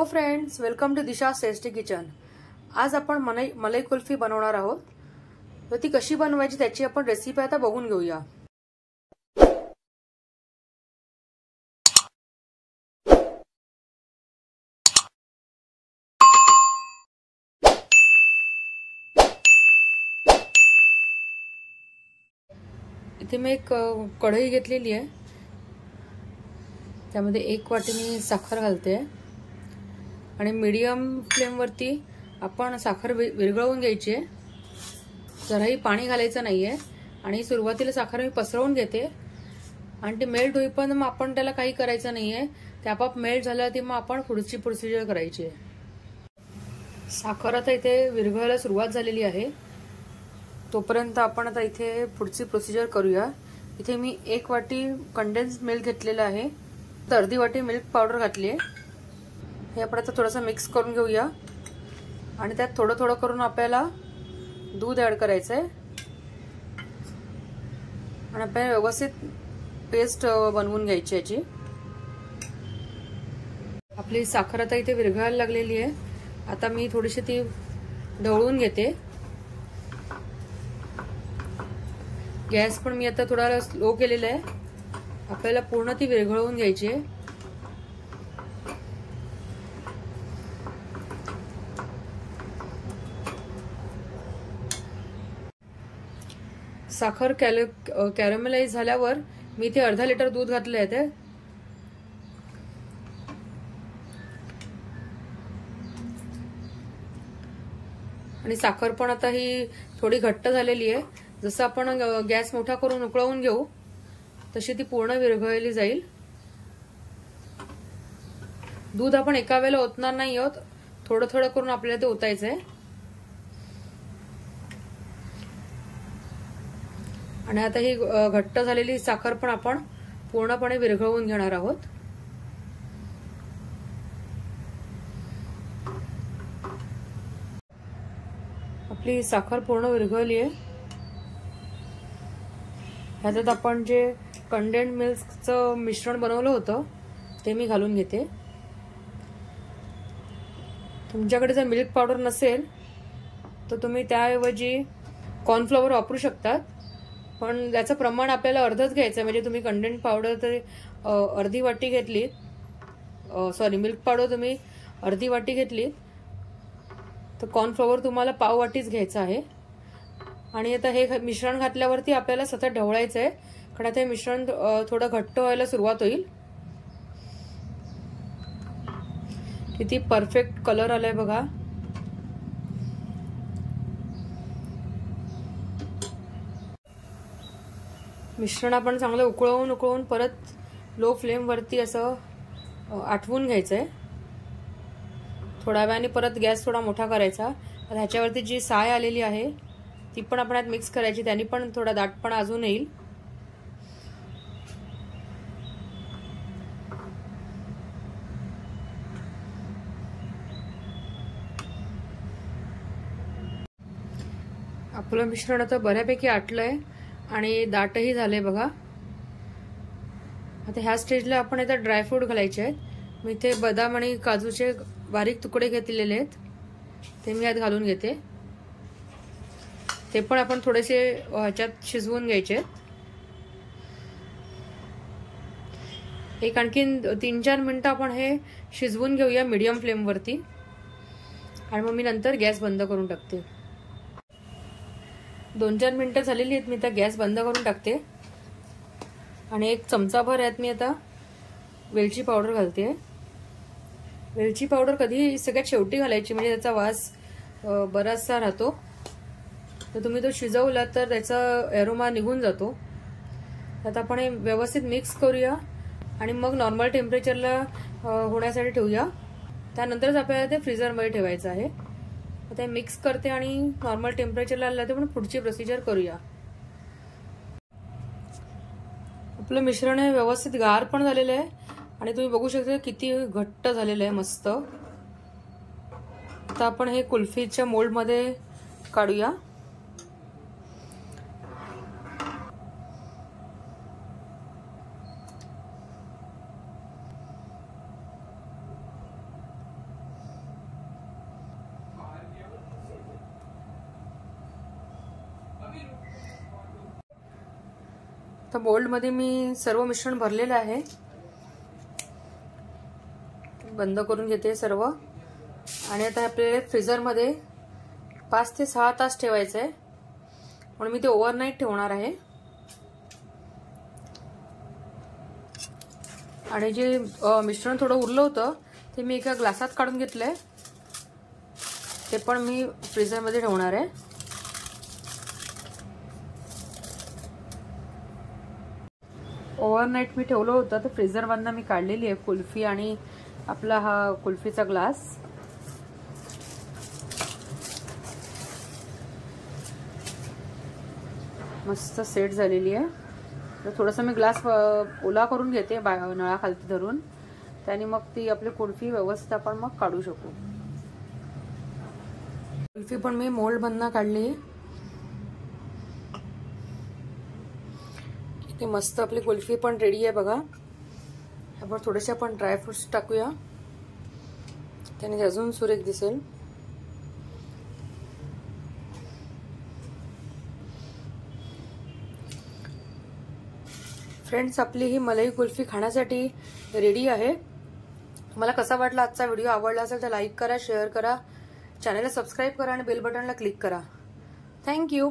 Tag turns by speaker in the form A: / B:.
A: Hello friends, welcome to Disha tasty kitchen. आज आपण मलाई कुल्फी बनवणार आहोत। तर ती कशी बनवायची त्याची आपण रेसिपी आता बघून घेऊया। इथे मी एक कढई घेतलेली आहे, त्यामध्ये 1 वाटी मी साखर घालते आणि मीडियम फ्लेम वरती आपण साखर विरघळवून घ्यायची आहे। जराही पाणी घालायचं नाहीये आणि सुरुवातीला साखर मी पसरवून घेते आणि ती मेल्ट होईपर्यंत मग आपण त्याला काही करायचं नाहीये। ते आपोआप मेल्ट झालं की मग आपण पुढची प्रोसिजर करायची आहे। साखर आता इथे विरघळायला सुरुवात झालेली आहे, तोपर्यंत आपण आता इथे पुढची प्रोसिजर करूया। इथे मी 1 वाटी कंडेन्स्ड मिल्क घेतलेला आहे, तर अर्धी वाटी मिल्क पावडर घातली आहे। हे आपण आता थोडंसं मिक्स करून घेऊया आणि त्यात थोडं थोडं करून आपल्याला दूध ऍड करायचं आहे आणि आपण व्यवस्थित पेस्ट बनवून घ्यायची याची। आपली साखर आता इथे विरघळायला लागलेली आहे। आता मी थोडीशी ती ढवळून घेते। गॅस पण मी आता थोडा स्लो केलेला आहे, आपल्याला पूर्ण ती विरघळवून घ्यायची आहे। साखर कॅरमेलाइज झाल्यावर मी इथे अर्धा लिटर दूध घातले आहे ते आणि साखर पण आता ही थोडी घट्ट झालेली आहे। जसं आपण गॅस मोठा करून उकळवून घेऊ तशी ती पूर्ण विरघळली जाईल। दूध आपण एका वेळेला ओतणार नाही आहोत, थोडं थोडं करून आपल्याला ते ओतायचंय आणि आता ही घट्ट झालेली साखर पण आपण पूर्णपणे विरघळवून घेणार आहोत। आपली साखर पूर्ण विरघळली आहे। ह्याच्यात आपण जे कंडेन्स्ड मिल्कचं मिश्रण बनवलं होतं ते मी घालून घेते। तुमच्याकडे जर मिल्क पावडर नसेल तर तुम्ही त्याऐवजी कॉर्नफ्लॉवर वापरू शकता, पण त्याचं प्रमाण आपल्याला अर्धच घ्यायचं। म्हणजे तुम्ही कंडेन्स्ड पावडर तर अर्धी वाटी घेतली, मिल्क पावडर तुम्ही अर्धी वाटी घेतली तर कॉर्नफ्लॉवर तुम्हाला पाव वाटीच घ्यायचं आहे। आणि आता हे मिश्रण घातल्यावरती आपल्याला सतत ढवळायचं आहे, कारण आता हे मिश्रण थोडं घट्ट व्हायला सुरुवात होईल। किती परफेक्ट कलर आलाय बघा। मिश्रण आपण चांगलं उकळवून परत लो फ्लेम वरती असं आटवून घ्यायचंय। थोड्या वेळाने परत गॅस थोडा मोठा करायचा। ह्याच्यावरती जी साय आलेली आहे ती पण आपण मिक्स करायची, त्यानी पण थोडा दाटपणा अजून येईल। आपलं मिश्रण आता बऱ्यापैकी आटलंय आणि दाटही झालंय बघा। आता ह्या स्टेजला आपण आता ड्रायफ्रूट घालायचे आहेत। मी इथे बदाम आणि काजूचे बारीक तुकडे घेतलेले आहेत, ते मी यात घालून घेते। ते पण आपण थोडेसे ह्याच्यात शिजवून घ्यायचे आहेत। एक आणखीन 3-4 मिनिटं आपण हे शिजवून घेऊया मीडियम फ्लेम वरती आणि मग मी नंतर गॅस बंद करून टाकते। 2-4 मिनिटं झालेली आहेत, मी आता गॅस बंद करून टाकते आणि 1 चमचाभर यात मी आता वेलची पावडर घालते। वेलची पावडर कधी सगळ्यात शेवटी घालायची, म्हणजे त्याचा वास बराचसा राहतो। तर तुम्ही तो शिजवला तर त्याचा एरोमा निघून जातो। आता आपण हे व्यवस्थित मिक्स करूया आणि मग नॉर्मल टेम्परेचरला होण्यासाठी ठेवूया। त्यानंतरच आपल्याला ते फ्रीजरमध्ये ठेवायचं आहे। आता हे मिक्स करते आणि नॉर्मल टेम्परेचरला आलं तर आपण पुढची प्रोसिजर करूया। आपलं मिश्रण हे व्यवस्थित गार पण झालेलं आहे आणि तुम्ही बघू शकता किती घट्ट झालेलं आहे, मस्त। आता आपण हे कुल्फीच्या मोल्ड मध्ये काढूया। तर मोल्डमध्ये मी सर्व मिश्रण भरलेलं आहे. बंद करून घेते सर्व. आणि आता आपल्याला फ्रीजरमध्ये 5 ते 6 तास ठेवायचं आहे, म्हणून मी ते ओव्हरनाईट ठेवणार आहे. आणि जे मिश्रण थोडं उरलं होतं ते मी एका ग्लासात काढून घेतलंय, ते पण मी फ्रीजरमध्ये ठेवणार आहे. ओव्हरनाईट मी ठेवलं होतं, तर फ्रीजरमधनं मी काढलेली आहे कुल्फी आणि आपला हा कुल्फीचा ग्लास. मस्त सेट झालेली आहे. तर थोडासा मी ग्लास ओला करून घेते नळाखालती धरून, त्याने मग ती आपली कुल्फी व्यवस्थित आपण मग काढू शकू. कुल्फी पण मी मोल्ड मधनं काढली. इथे मस्त आपली कुल्फी पण रेडी आहे बघा. आपण थोडेसे आपण ड्रायफ्रुट्स टाकूया, त्याने अजून सुरेख दिसेल. फ्रेंड्स, आपली ही मलाई कुल्फी खाण्यासाठी रेडी आहे. मला कसा वाटला आजचा व्हिडिओ? आवडला असेल तर लाईक करा, शेअर करा, चॅनलला सबस्क्राईब करा आणि बेल बटनला क्लिक करा. थँक्यू.